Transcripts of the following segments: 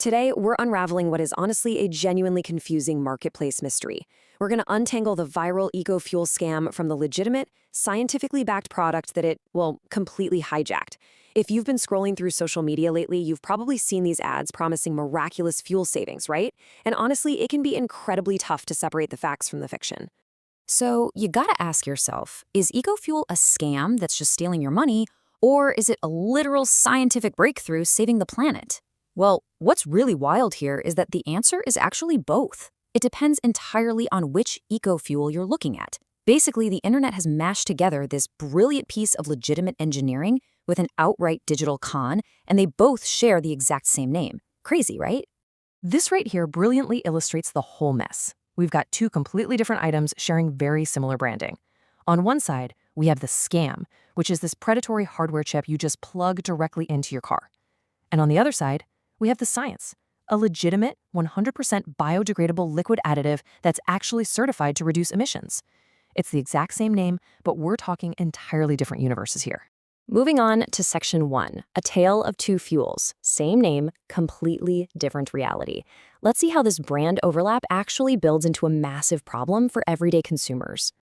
Today, we're unraveling what is honestly a genuinely confusing marketplace mystery. We're going to untangle the viral eco-fuel scam from the legitimate, scientifically backed product that it, well, completely hijacked. If you've been scrolling through social media lately, you've probably seen these ads promising miraculous fuel savings, right? And honestly, it can be incredibly tough to separate the facts from the fiction. So you gotta ask yourself, is eco-fuel a scam that's just stealing your money, or is it a literal scientific breakthrough saving the planet? Well, what's really wild here is that the answer is actually both. It depends entirely on which eco-fuel you're looking at. Basically, the internet has mashed together this brilliant piece of legitimate engineering with an outright digital con, and they both share the exact same name. Crazy, right? This right here brilliantly illustrates the whole mess. We've got two completely different items sharing very similar branding. On one side, we have the scam, which is this predatory hardware chip you just plug directly into your car. And on the other side, we have the science, a legitimate 100% biodegradable liquid additive that's actually certified to reduce emissions. It's the exact same name, but we're talking entirely different universes here. Moving on to Section 1, A Tale of Two Fuels. Same name, completely different reality. Let's see how this brand overlap actually builds into a massive problem for everyday consumers.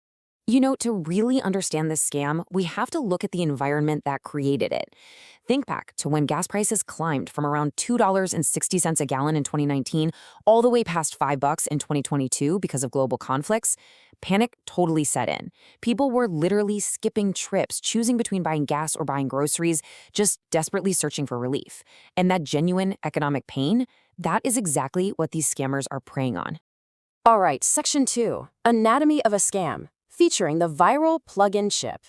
You know, to really understand this scam, we have to look at the environment that created it. Think back to when gas prices climbed from around $2.60 a gallon in 2019 all the way past $5 in 2022 because of global conflicts. Panic totally set in. People were literally skipping trips, choosing between buying gas or buying groceries, just desperately searching for relief. And that genuine economic pain, that is exactly what these scammers are preying on. All right, Section 2, Anatomy of a Scam, featuring the viral plug-in chip.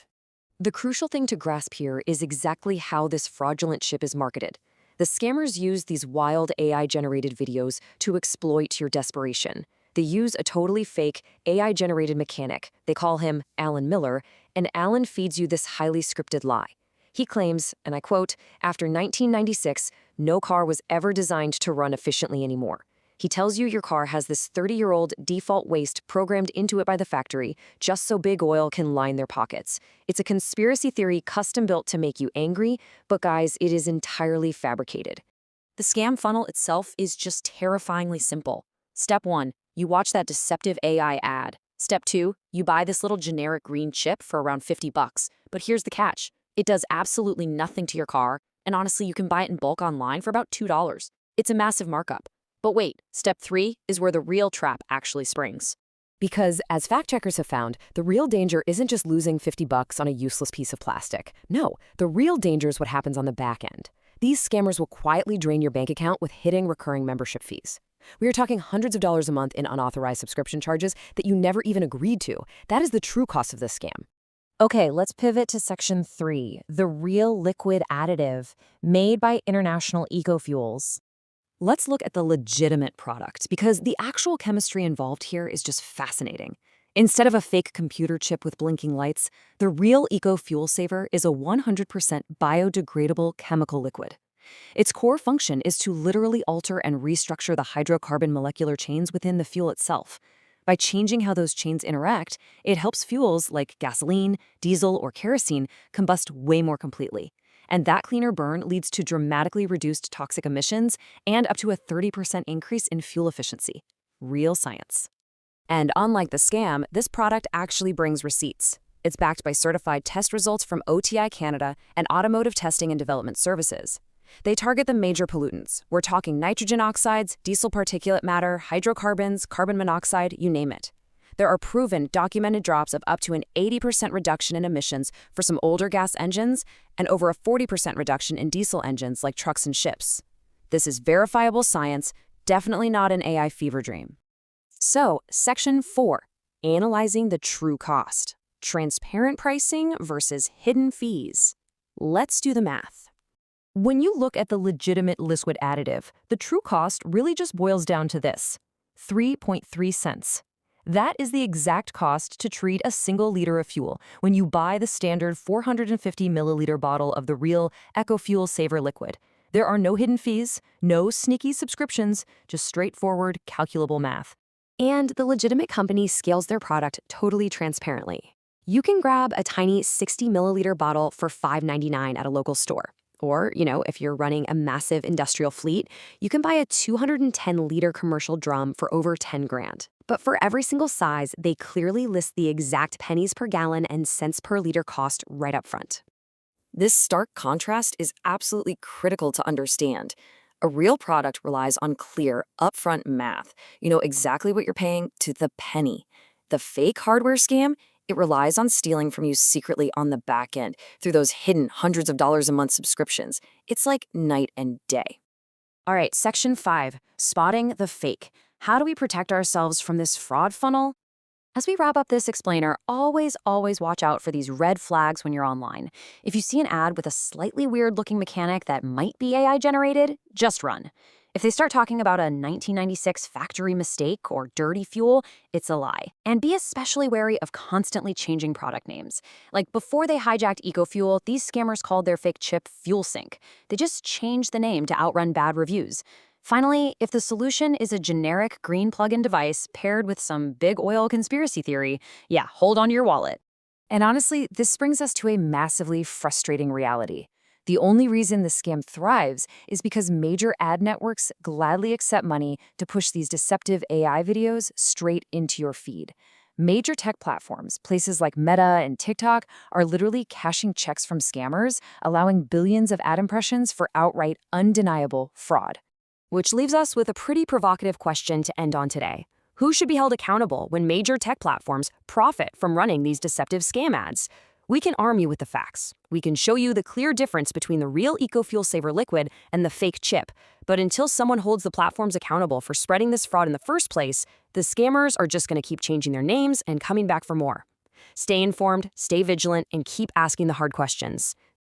The crucial thing to grasp here is exactly how this fraudulent chip is marketed. The scammers use these wild AI-generated videos to exploit your desperation. They use a totally fake AI-generated mechanic. They call him Alan Miller, and Alan feeds you this highly scripted lie. He claims, and I quote, "After 1996, no car was ever designed to run efficiently anymore." He tells you your car has this 30-year-old default waste programmed into it by the factory just so big oil can line their pockets. It's a conspiracy theory custom-built to make you angry, but guys, it is entirely fabricated. The scam funnel itself is just terrifyingly simple. Step 1, you watch that deceptive AI ad. Step 2, you buy this little generic green chip for around $50. But here's the catch. It does absolutely nothing to your car, and honestly, you can buy it in bulk online for about $2. It's a massive markup. But wait, step 3 is where the real trap actually springs. Because, as fact-checkers have found, the real danger isn't just losing $50 on a useless piece of plastic. No, the real danger is what happens on the back end. These scammers will quietly drain your bank account with hidden recurring membership fees. We are talking hundreds of dollars a month in unauthorized subscription charges that you never even agreed to. That is the true cost of this scam. Okay, let's pivot to Section 3, the real liquid additive, made by International Ecofuels. Let's look at the legitimate product, because the actual chemistry involved here is just fascinating. Instead of a fake computer chip with blinking lights, the real eco-fuel saver is a 100% biodegradable chemical liquid. Its core function is to literally alter and restructure the hydrocarbon molecular chains within the fuel itself. By changing how those chains interact, it helps fuels like gasoline, diesel, or kerosene combust way more completely. And that cleaner burn leads to dramatically reduced toxic emissions and up to a 30% increase in fuel efficiency. Real science. And unlike the scam, this product actually brings receipts. It's backed by certified test results from OTI Canada and Automotive Testing and Development Services. They target the major pollutants. We're talking nitrogen oxides, diesel particulate matter, hydrocarbons, carbon monoxide, you name it. There are proven, documented drops of up to an 80% reduction in emissions for some older gas engines and over a 40% reduction in diesel engines like trucks and ships. This is verifiable science, definitely not an AI fever dream. So, Section 4, Analyzing the True Cost. Transparent pricing versus hidden fees. Let's do the math. When you look at the legitimate liquid additive, the true cost really just boils down to this: 3.3 cents. That is the exact cost to treat a single liter of fuel when you buy the standard 450 milliliter bottle of the real EcoFuel Saver liquid. There are no hidden fees, no sneaky subscriptions, just straightforward, calculable math. And the legitimate company scales their product totally transparently. You can grab a tiny 60 milliliter bottle for $5.99 at a local store. Or, if you're running a massive industrial fleet, you can buy a 210-liter commercial drum for over 10 grand. But for every single size, they clearly list the exact pennies per gallon and cents per liter cost right up front. This stark contrast is absolutely critical to understand. A real product relies on clear, upfront math. You know exactly what you're paying to the penny. The fake hardware scam, it relies on stealing from you secretly on the back end through those hidden hundreds of dollars a month subscriptions. It's like night and day. All right, Section 5, Spotting the Fake. How do we protect ourselves from this fraud funnel? As we wrap up this explainer, always watch out for these red flags when you're online. If you see an ad with a slightly weird-looking mechanic that might be AI-generated, just run. If they start talking about a 1996 factory mistake or dirty fuel, it's a lie. And be especially wary of constantly changing product names. Like before they hijacked EcoFuel, these scammers called their fake chip FuelSync. They just changed the name to outrun bad reviews. Finally, if the solution is a generic green plug-in device paired with some big oil conspiracy theory, yeah, hold on to your wallet. And honestly, this brings us to a massively frustrating reality. The only reason the scam thrives is because major ad networks gladly accept money to push these deceptive AI videos straight into your feed. Major tech platforms, places like Meta and TikTok, are literally cashing checks from scammers, allowing billions of ad impressions for outright undeniable fraud. Which leaves us with a pretty provocative question to end on today. Who should be held accountable when major tech platforms profit from running these deceptive scam ads? We can arm you with the facts. We can show you the clear difference between the real EcoFuel Saver liquid and the fake chip. But until someone holds the platforms accountable for spreading this fraud in the first place, the scammers are just going to keep changing their names and coming back for more. Stay informed, stay vigilant, and keep asking the hard questions.